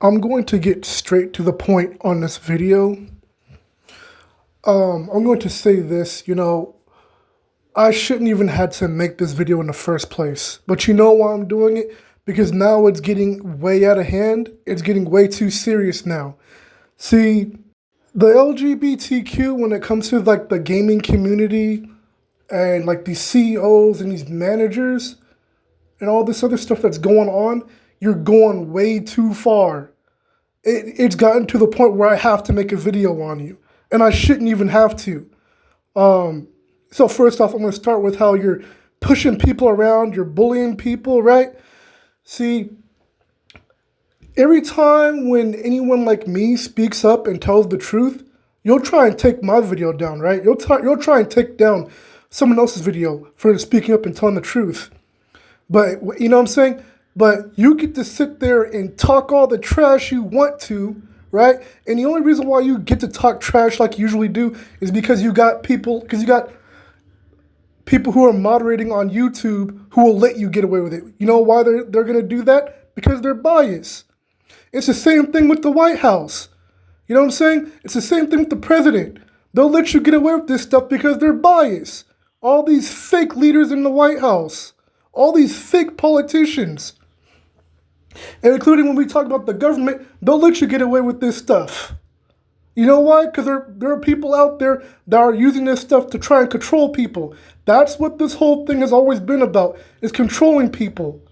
I'm going to get straight to the point on this video. I'm going to say this, I shouldn't even had to make this video in the first place. But you know why I'm doing it? Because now it's getting way out of hand. It's getting way too serious now. See, the LGBTQ, when it comes to like the gaming community and like these CEOs and these managers and all this other stuff that's going on, you're going way too far. It's gotten to the point where I have to make a video on you. And I shouldn't even have to. So first off, I'm going to start with how you're pushing people around, you're bullying people, right? See, every time when anyone like me speaks up and tells the truth, you'll try and take my video down, right? You'll try and take down someone else's video for speaking up and telling the truth. But, you know what I'm saying? But you get to sit there and talk all the trash you want to, right? And the only reason why you get to talk trash like you usually do is because you got people who are moderating on YouTube who will let you get away with it. You know why they're going to do that? Because they're biased. It's the same thing with the White House. You know what I'm saying? It's the same thing with the president. They'll let you get away with this stuff because they're biased. All these fake leaders in the White House. All these fake politicians. And including when we talk about the government, they'll let you get away with this stuff. You know why? Because there are people out there that are using this stuff to try and control people. That's what this whole thing has always been about, is controlling people.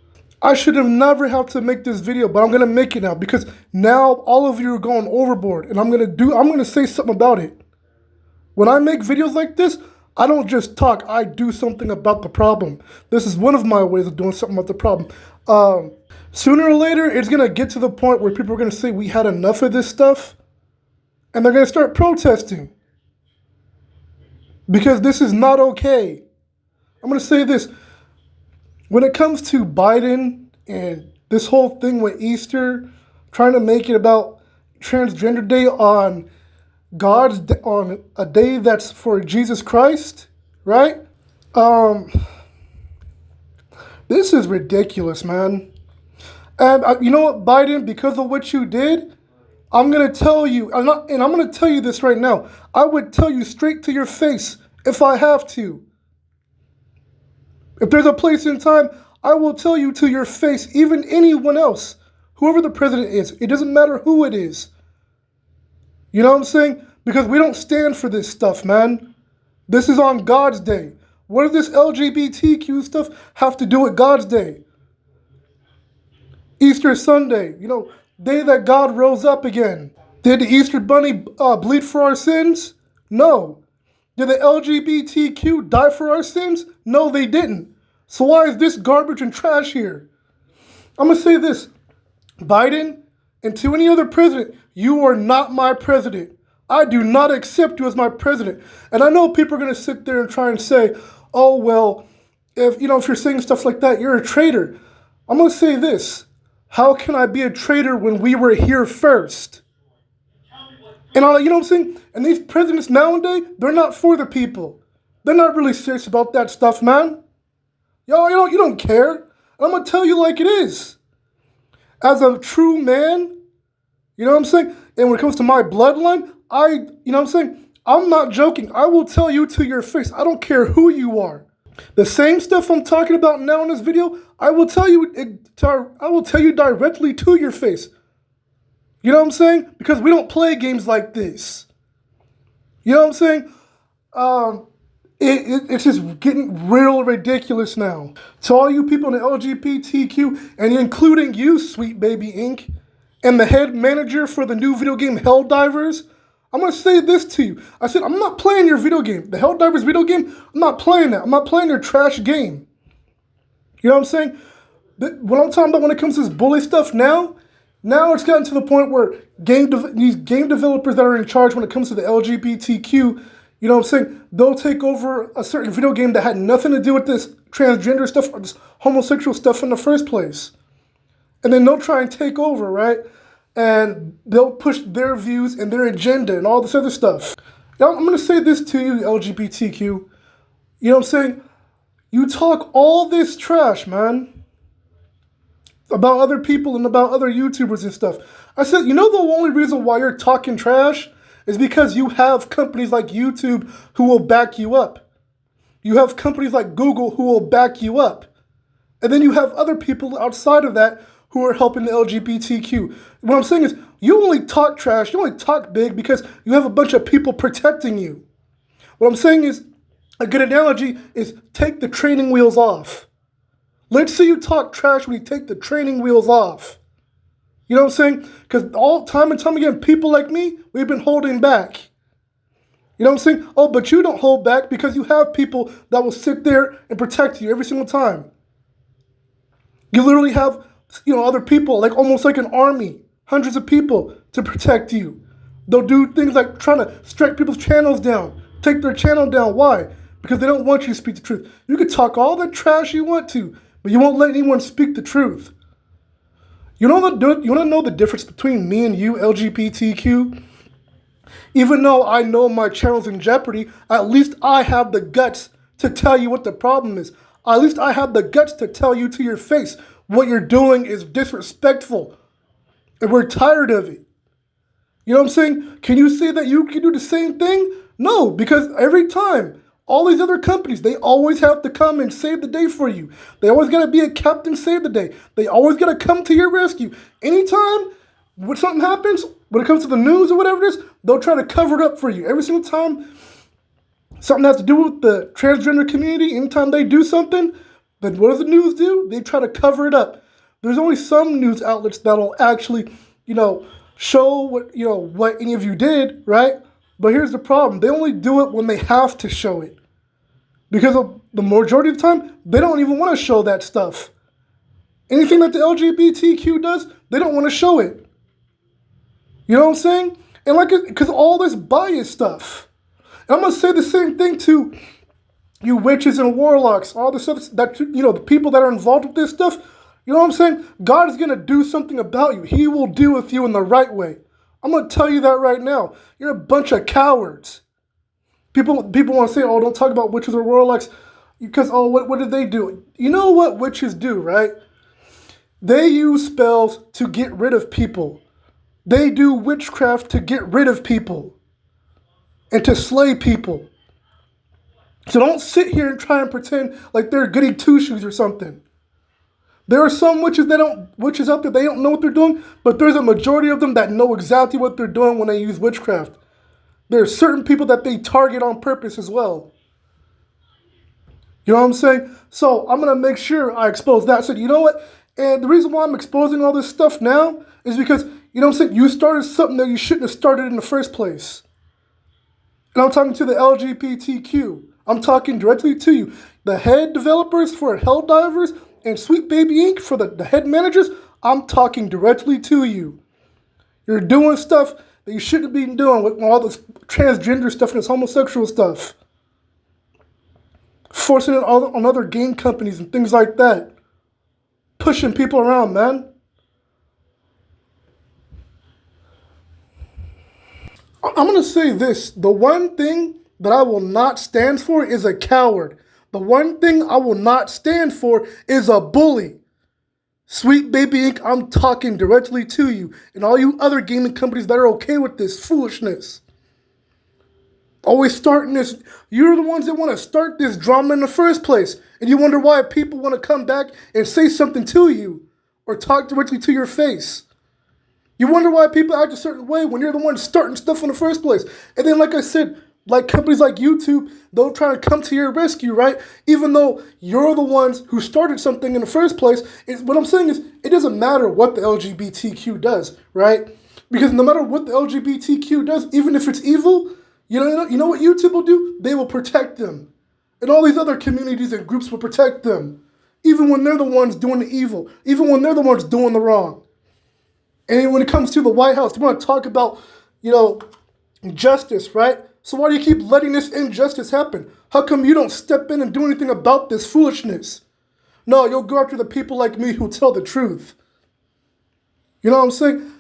I should have never had to make this video, but I'm going to make it now because now all of you are going overboard and I'm going to say something about it. When I make videos like this, I don't just talk, I do something about the problem. This is one of my ways of doing something about the problem. Sooner or later, it's going to get to the point where people are going to say we had enough of this stuff and they're going to start protesting because this is not okay. I'm going to say this. When it comes to Biden and this whole thing with Easter, trying to make it about Transgender Day on a day that's for Jesus Christ, right? This is ridiculous, man. And you know what, Biden, because of what you did, I'm going to tell you, I'm going to tell you this right now. I would tell you straight to your face if I have to. If there's a place in time, I will tell you to your face, even anyone else, whoever the president is. It doesn't matter who it is. You know what I'm saying? Because we don't stand for this stuff, man. This is on God's day. What does this LGBTQ stuff have to do with God's day? Easter Sunday, day that God rose up again. Did the Easter Bunny bleed for our sins? No. Did the LGBTQ die for our sins? No, they didn't. So why is this garbage and trash here? I'm going to say this. Biden, and to any other president, you are not my president. I do not accept you as my president. And I know people are going to sit there and try and say, oh, well, if you're saying stuff like that, you're a traitor. I'm going to say this. How can I be a traitor when we were here first? And you know what I'm saying? And these presidents nowadays, they're not for the people. They're not really serious about that stuff, man. Yo, you don't care. And I'm going to tell you like it is. As a true man, you know what I'm saying? And when it comes to my bloodline, I'm not joking. I will tell you to your face. I don't care who you are. The same stuff I'm talking about now in this video, I will tell you directly to your face. You know what I'm saying? Because we don't play games like this. You know what I'm saying? It's just getting real ridiculous now. To all you people in the LGBTQ, and including you, Sweet Baby Inc., and the head manager for the new video game Helldivers, I'm going to say this to you. I said, I'm not playing your video game. The Helldivers video game, I'm not playing that. I'm not playing your trash game. You know what I'm saying? What I'm talking about when it comes to this bully stuff now it's gotten to the point where these game developers that are in charge when it comes to the LGBTQ, you know what I'm saying, they'll take over a certain video game that had nothing to do with this transgender stuff or this homosexual stuff in the first place. And then they'll try and take over, right? And they'll push their views and their agenda and all this other stuff. Now, I'm going to say this to you, LGBTQ. You know what I'm saying? You talk all this trash, man. about other people and about other YouTubers and stuff. I said, you know, the only reason why you're talking trash is because you have companies like YouTube who will back you up. You have companies like Google who will back you up. And then you have other people outside of that who are helping the LGBTQ. What I'm saying is, you only talk trash, you only talk big because you have a bunch of people protecting you. What I'm saying is, a good analogy is take the training wheels off. Let's see you talk trash when you take the training wheels off. You know what I'm saying? Because all time and time again, people like me, we've been holding back. You know what I'm saying? Oh, but you don't hold back because you have people that will sit there and protect you every single time. You literally have, other people, like almost like an army, hundreds of people to protect you. They'll do things like trying to strike people's channels down, take their channel down. Why? Because they don't want you to speak the truth. You can talk all the trash you want to, but you won't let anyone speak the truth. You want to know the difference between me and you, LGBTQ? Even though I know my channel's in jeopardy, at least I have the guts to tell you what the problem is. At least I have the guts to tell you to your face what you're doing is disrespectful. And we're tired of it. You know what I'm saying? Can you say that you can do the same thing? No, because every time, all these other companies, they always have to come and save the day for you. They always got to be a captain save the day. They always got to come to your rescue. Anytime when something happens, when it comes to the news or whatever it is, they'll try to cover it up for you. Every single time something has to do with the transgender community, anytime they do something, then what does the news do? They try to cover it up. There's only some news outlets that'll actually, show what any of you did, right? But here's the problem. They only do it when they have to show it. Because of the majority of the time, they don't even want to show that stuff. Anything that the LGBTQ does, they don't want to show it. You know what I'm saying? And because all this bias stuff. And I'm going to say the same thing to you witches and warlocks, all the stuff that, the people that are involved with this stuff. You know what I'm saying? God is going to do something about you. He will deal with you in the right way. I'm going to tell you that right now. You're a bunch of cowards. People want to say, oh, don't talk about witches or warlocks because, oh, what did they do? You know what witches do, right? They use spells to get rid of people. They do witchcraft to get rid of people and to slay people. So don't sit here and try and pretend like they're goody two-shoes or something. There are some witches out there, they don't know what they're doing, but there's a majority of them that know exactly what they're doing when they use witchcraft. There are certain people that they target on purpose as well. You know what I'm saying? So I'm going to make sure I expose that. So you know what? And the reason why I'm exposing all this stuff now is because, you know what I'm saying, you started something that you shouldn't have started in the first place. And I'm talking to the LGBTQ. I'm talking directly to you. The head developers for Helldivers and Sweet Baby Inc. for the head managers, I'm talking directly to you. You're doing stuff that you shouldn't be doing with all this transgender stuff and this homosexual stuff. Forcing it on other game companies and things like that. Pushing people around, man. I'm going to say this. The one thing that I will not stand for is a coward. The one thing I will not stand for is a bully. Sweet Baby Inc., I'm talking directly to you and all you other gaming companies that are okay with this foolishness. Always starting this. You're the ones that want to start this drama in the first place. And you wonder why people want to come back and say something to you or talk directly to your face. You wonder why people act a certain way when you're the one starting stuff in the first place. And then, like I said, like companies like YouTube, they'll try to come to your rescue, right? Even though you're the ones who started something in the first place. What I'm saying is, it doesn't matter what the LGBTQ does, right? Because no matter what the LGBTQ does, even if it's evil, you know what YouTube will do? They will protect them. And all these other communities and groups will protect them. Even when they're the ones doing the evil. Even when they're the ones doing the wrong. And when it comes to the White House, they want to talk about, justice, right? So why do you keep letting this injustice happen? How come you don't step in and do anything about this foolishness? No, you'll go after the people like me who tell the truth. You know what I'm saying?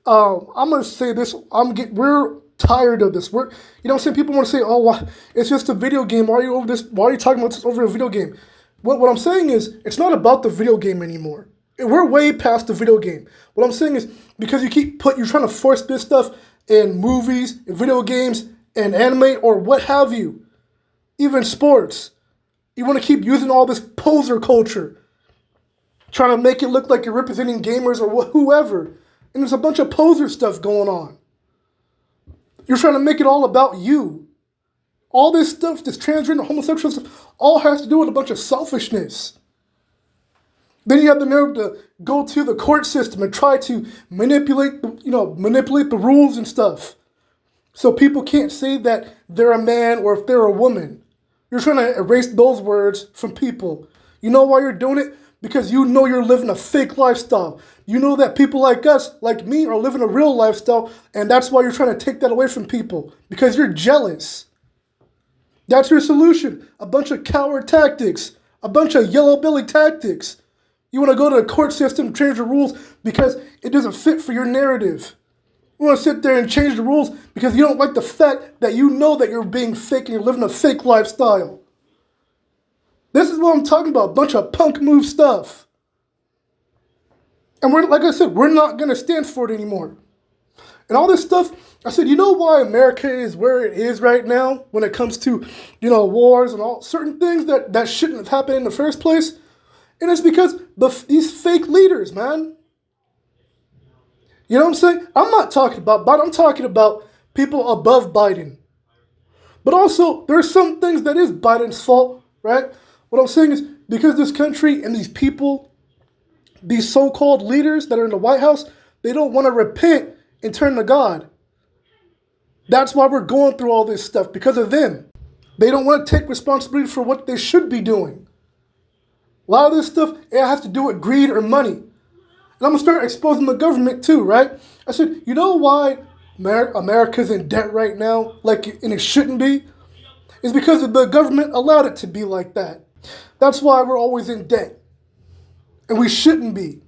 I'm going to say this. We're tired of this. People want to say, oh, it's just a video game. Why are you talking about this over a video game? What I'm saying is, it's not about the video game anymore. We're way past the video game. What I'm saying is because you're trying to force this stuff in movies, in video games, and anime, or what have you, even sports. You want to keep using all this poser culture, trying to make it look like you're representing gamers or whoever. And there's a bunch of poser stuff going on. You're trying to make it all about you. All this stuff, this transgender, homosexual stuff, all has to do with a bunch of selfishness. Then you have the nerve to go to the court system and try to manipulate the rules and stuff. So people can't say that they're a man or if they're a woman. You're trying to erase those words from people. You know why you're doing it? Because you know you're living a fake lifestyle. You know that people like us, like me, are living a real lifestyle, and that's why you're trying to take that away from people. Because you're jealous. That's your solution. A bunch of coward tactics. A bunch of yellow belly tactics. You want to go to the court system and change the rules because it doesn't fit for your narrative. You want to sit there and change the rules because you don't like the fact that you know that you're being fake and you're living a fake lifestyle. This is what I'm talking about, a bunch of punk move stuff. And like I said, we're not going to stand for it anymore. And all this stuff, I said, you know why America is where it is right now when it comes to, wars and all certain things that shouldn't have happened in the first place? And it's because these fake leaders, man. You know what I'm saying? I'm not talking about Biden. I'm talking about people above Biden. But also, there are some things that is Biden's fault, right? What I'm saying is because this country and these people, these so-called leaders that are in the White House, they don't want to repent and turn to God. That's why we're going through all this stuff, because of them. They don't want to take responsibility for what they should be doing. A lot of this stuff, it has to do with greed or money. And I'm going to start exposing the government too, right? I said, you know why America's in debt right now, and it shouldn't be? It's because the government allowed it to be like that. That's why we're always in debt. And we shouldn't be.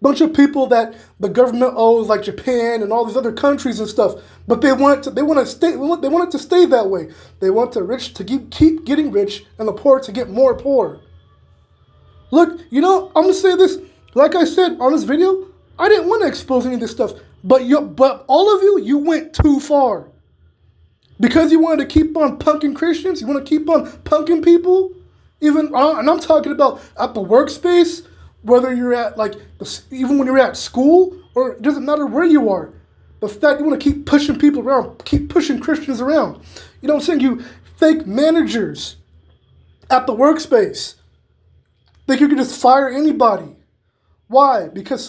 Bunch of people that the government owes, like Japan and all these other countries and stuff, but they want it to stay that way. They want the rich to keep getting rich and the poor to get more poor. Look, I'm gonna say this. Like I said on this video, I didn't want to expose any of this stuff, but all of you went too far. Because you wanted to keep on punking Christians, you want to keep on punking people, and I'm talking about at the workspace. Whether you're at, even when you're at school, or it doesn't matter where you are. The fact you want to keep pushing people around, keep pushing Christians around. You know what I'm saying? You fake managers at the workspace think you can just fire anybody. Why? Because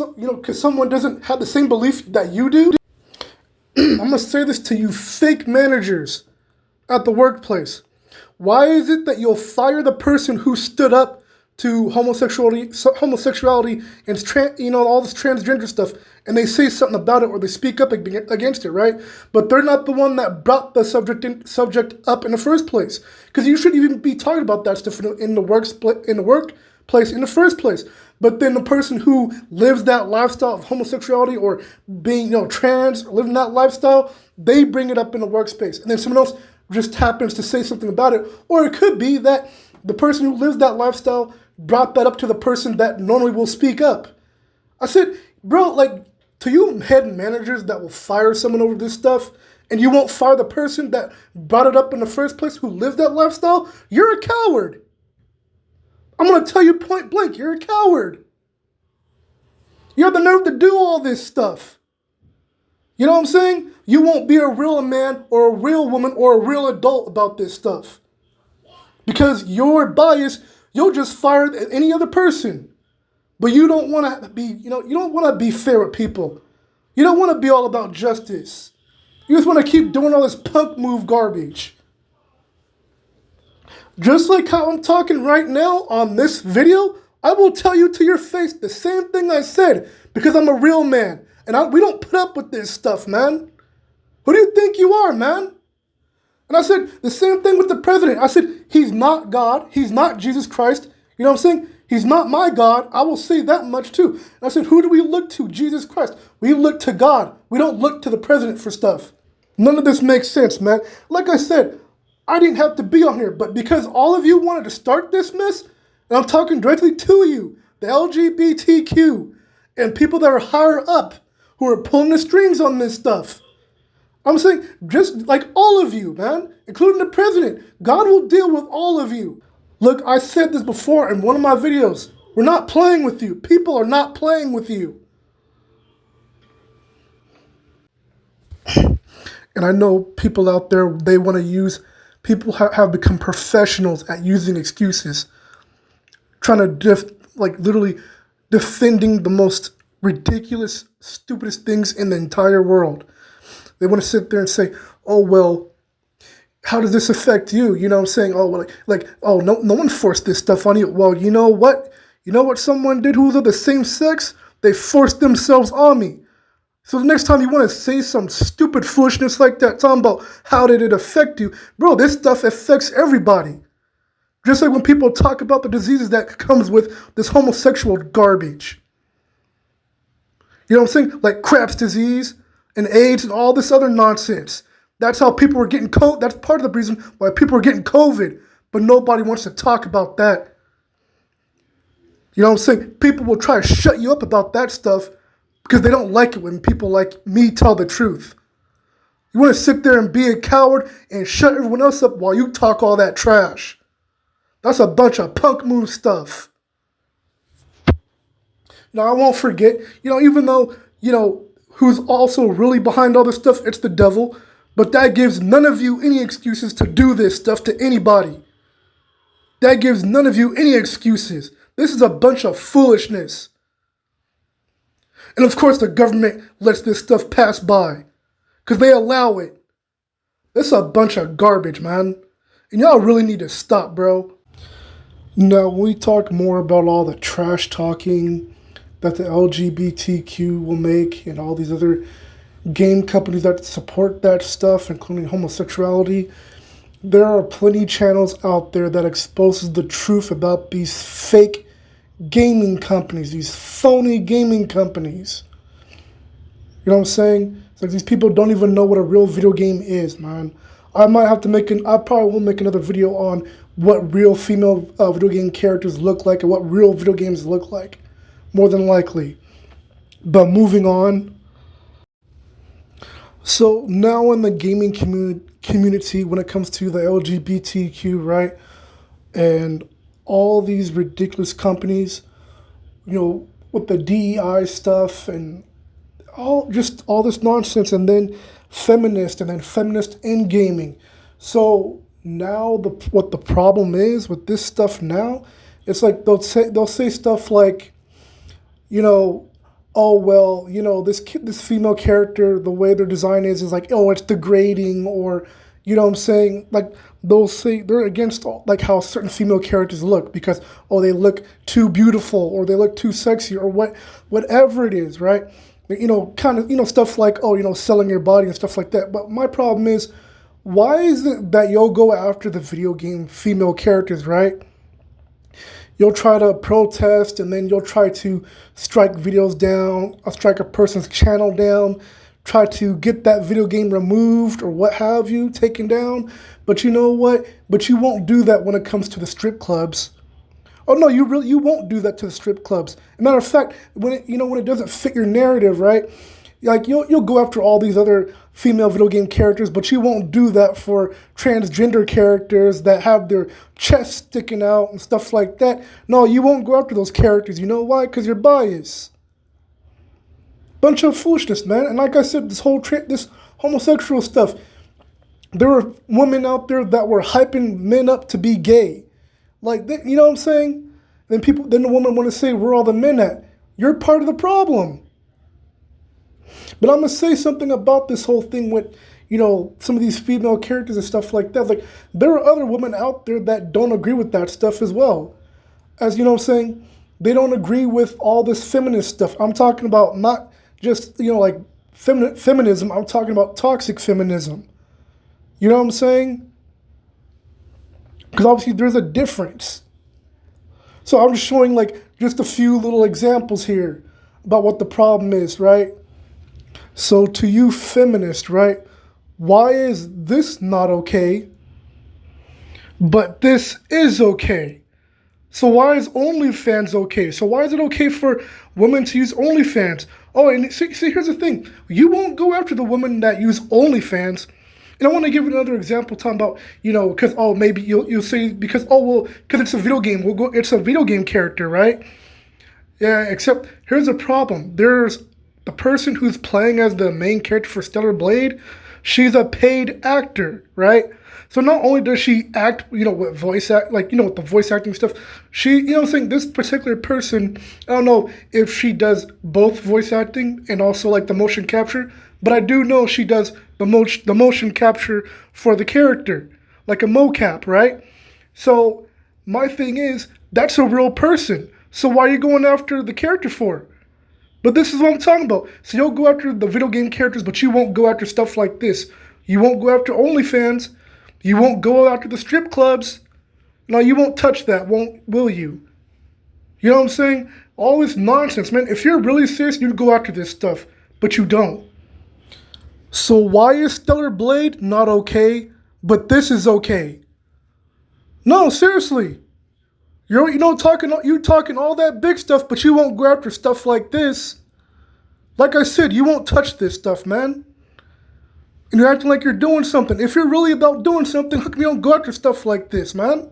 someone doesn't have the same belief that you do? I'm going to say this to you fake managers at the workplace. Why is it that you'll fire the person who stood up to homosexuality and all this transgender stuff, and they say something about it or they speak up against it, right? But they're not the one that brought the subject up in the first place, because you shouldn't even be talking about that stuff in the workplace in the first place. But then the person who lives that lifestyle of homosexuality or being trans, or living that lifestyle, they bring it up in the workspace, and then someone else just happens to say something about it, or it could be that the person who lives that lifestyle brought that up to the person that normally will speak up. I said, bro, to you head managers that will fire someone over this stuff, and you won't fire the person that brought it up in the first place who lives that lifestyle, you're a coward. I'm going to tell you point blank, you're a coward. You have the nerve to do all this stuff. You know what I'm saying? You won't be a real man or a real woman or a real adult about this stuff. Because you're biased, you'll just fire any other person. But you don't want to be, you don't want to be fair with people. You don't want to be all about justice. You just want to keep doing all this punk move garbage. Just like how I'm talking right now on this video, I will tell you to your face the same thing I said, because I'm a real man. And we don't put up with this stuff, man. Who do you think you are, man? And I said the same thing with the president. I said, he's not God. He's not Jesus Christ. You know what I'm saying? He's not my God. I will say that much too. And I said, who do we look to? Jesus Christ. We look to God. We don't look to the president for stuff. None of this makes sense, man. Like I said, I didn't have to be on here, but because all of you wanted to start this mess, and I'm talking directly to you, the LGBTQ, and people that are higher up who are pulling the strings on this stuff. I'm saying, just like all of you, man, including the president, God will deal with all of you. Look, I said this before in one of my videos. We're not playing with you. People are not playing with you. And I know people out there, they want to use, people have become professionals at using excuses, trying to literally defending the most ridiculous, stupidest things in the entire world. They want to sit there and say, oh, well, how does this affect you? You know what I'm saying? Oh, well, oh, no one forced this stuff on you. Well, you know what? You know what someone did who's of the same sex? They forced themselves on me. So the next time you want to say some stupid foolishness like that, talking about how did it affect you, bro, this stuff affects everybody. Just like when people talk about the diseases that comes with this homosexual garbage. You know what I'm saying? Like Crab's disease and AIDS and all this other nonsense. That's how people were getting COVID. That's part of the reason why people are getting COVID. But nobody wants to talk about that. You know what I'm saying? People will try to shut you up about that stuff because they don't like it when people like me tell the truth. You want to sit there and be a coward and shut everyone else up while you talk all that trash. That's a bunch of punk move stuff. Now, I won't forget, even though, who's also really behind all this stuff, it's the devil. But that gives none of you any excuses to do this stuff to anybody. That gives none of you any excuses. This is a bunch of foolishness. And of course the government lets this stuff pass by. Because they allow it. This is a bunch of garbage, man. And y'all really need to stop, bro. Now, when we talk more about all the trash talking that the LGBTQ will make and all these other game companies that support that stuff, including homosexuality, there are plenty of channels out there that exposes the truth about these fake gaming companies, these phony gaming companies. You know what I'm saying? It's like these people don't even know what a real video game is, man. I probably will make another video on what real female video game characters look like and what real video games look like, more than likely. But moving on. So now in the gaming community, when it comes to the LGBTQ, right, and all these ridiculous companies, with the DEI stuff and all this nonsense, and then feminist in gaming. So now what the problem is with this stuff now, it's like they'll say stuff like, oh, well, this female character, the way their design is like, oh, it's degrading, or, you know what I'm saying? Like, they'll say they're against, like, how certain female characters look because, oh, they look too beautiful, or they look too sexy, or whatever it is, right? Stuff like, oh, selling your body and stuff like that. But my problem is, why is it that you'll go after the video game female characters, right? You'll try to protest, and then you'll try to strike videos down, or strike a person's channel down, try to get that video game removed or what have you, taken down. But you know what? But you won't do that when it comes to the strip clubs. Oh no, you won't do that to the strip clubs. As a matter of fact, when it doesn't fit your narrative, right? Like you'll go after all these other female video game characters, but you won't do that for transgender characters that have their chest sticking out and stuff like that. No, you won't go after those characters. You know why? Because you're biased. Bunch of foolishness, man. And like I said, this homosexual stuff. There were women out there that were hyping men up to be gay. Like, you know what I'm saying? Then the woman want to say, where are all the men at? You're part of the problem. But I'm going to say something about this whole thing with, some of these female characters and stuff like that. Like, there are other women out there that don't agree with that stuff as well. As, you know what I'm saying? They don't agree with all this feminist stuff. I'm talking about not just, feminism. I'm talking about toxic feminism. You know what I'm saying? Because obviously there's a difference. So I'm just showing just a few little examples here about what the problem is, right? So to you feminists, right? Why is this not okay, but this is okay? So why is OnlyFans okay? So why is it okay for women to use OnlyFans? Oh, and see, here's the thing. You won't go after the women that use OnlyFans. And I want to give another example talking about, because, oh, maybe you'll say, because, oh, well, because it's a video game. It's a video game character, right? Yeah, except here's the problem. There's the person who's playing as the main character for Stellar Blade. She's a paid actor, right? So not only does she act, with voice act, with the voice acting stuff, she, saying this particular person, I don't know if she does both voice acting and also like the motion capture, but I do know she does the motion capture for the character, like a mocap, right? So my thing is, that's a real person. So why are you going after the character for? But this is what I'm talking about. So you'll go after the video game characters, but you won't go after stuff like this. You won't go after OnlyFans. You won't go after the strip clubs. No, you won't touch that, will you? You know what I'm saying? All this nonsense, man. If you're really serious, you'd go after this stuff, but you don't. So why is Stellar Blade not okay, but this is okay? No, seriously. You talking all that big stuff, but you won't go after stuff like this. Like I said, you won't touch this stuff, man. And you're acting like you're doing something. If you're really about doing something, how come you don't go after stuff like this, man?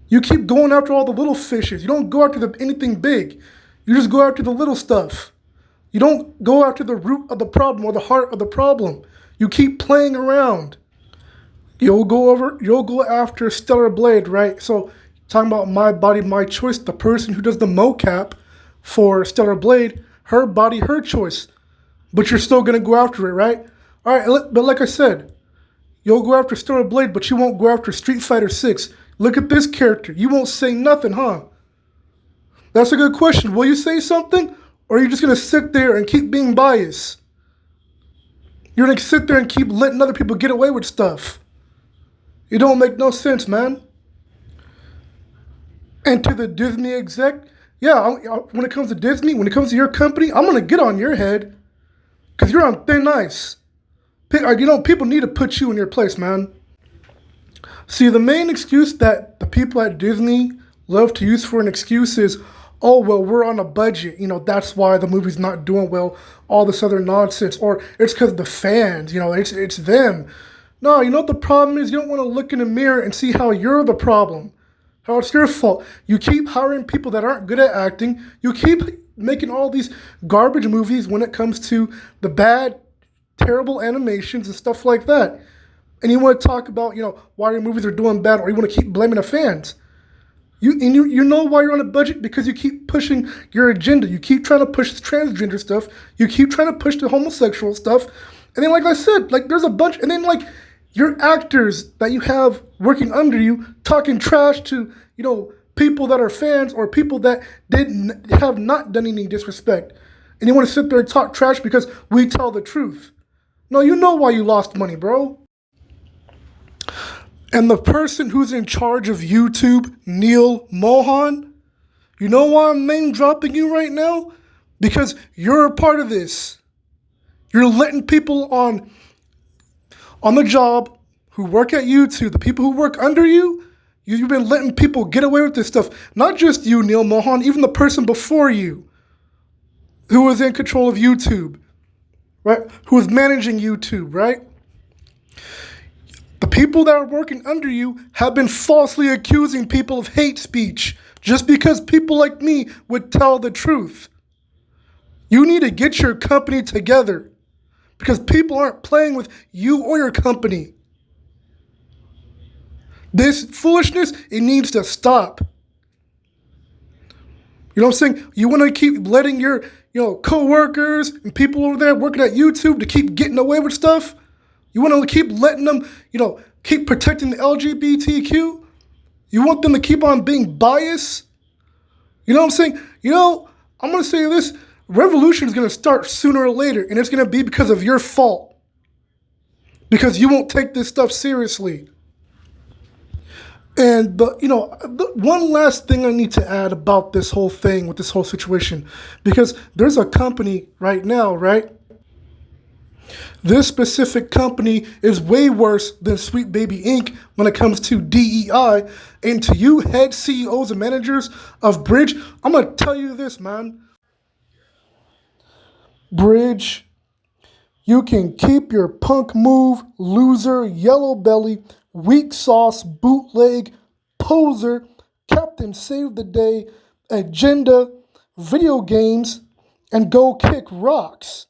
You keep going after all the little fishes. You don't go after anything big. You just go after the little stuff. You don't go after the root of the problem or the heart of the problem. You keep playing around. You'll go after Stellar Blade, right? So, talking about My Body, My Choice, the person who does the mocap for Stellar Blade, her body, her choice. But you're still going to go after it, right? All right, but like I said, you'll go after Stellar Blade, but you won't go after Street Fighter 6. Look at this character. You won't say nothing, huh? That's a good question. Will you say something? Or are you just going to sit there and keep being biased? You're going to sit there and keep letting other people get away with stuff. It don't make no sense, man. And to the Disney exec, yeah, when it comes to Disney, when it comes to your company, I'm going to get on your head. Because you're on thin ice. People need to put you in your place, man. See, the main excuse that the people at Disney love to use for an excuse is, oh, well, we're on a budget. That's why the movie's not doing well. All this other nonsense. Or it's because the fans, it's them. No, what the problem is? You don't want to look in the mirror and see how you're the problem. How it's your fault. You keep hiring people that aren't good at acting. You keep making all these garbage movies when it comes to the bad, terrible animations and stuff like that. And you want to talk about, why your movies are doing bad, or you want to keep blaming the fans. You know why you're on a budget? Because you keep pushing your agenda. You keep trying to push the transgender stuff. You keep trying to push the homosexual stuff. And then, like I said, there's a bunch, and then, your actors that you have working under you talking trash to, people that are fans or people that have not done any disrespect. And you want to sit there and talk trash because we tell the truth. No, you know why you lost money, bro. And the person who's in charge of YouTube, Neil Mohan, you know why I'm name dropping you right now? Because you're a part of this. You're letting people on the job who work at YouTube, the people who work under you, you've been letting people get away with this stuff. Not just you, Neil Mohan, even the person before you who was in control of YouTube, right? Who was managing YouTube, right? The people that are working under you have been falsely accusing people of hate speech just because people like me would tell the truth. You need to get your company together because people aren't playing with you or your company. This foolishness, it needs to stop. You know what I'm saying? You want to keep letting your, co-workers and people over there working at YouTube to keep getting away with stuff? You want to keep letting them, keep protecting the LGBTQ? You want them to keep on being biased? You know what I'm saying? I'm going to say this. Revolution is going to start sooner or later, and it's going to be because of your fault. Because you won't take this stuff seriously. And the one last thing I need to add about this whole thing, with this whole situation, because there's a company right now, right? This specific company is way worse than Sweet Baby Inc. when it comes to DEI. And to you head CEOs and managers of Bridge, I'm going to tell you this, man. Bridge, you can keep your punk move, loser, yellow belly, weak sauce, bootleg, poser, Captain Save the Day, agenda, video games, and go kick rocks.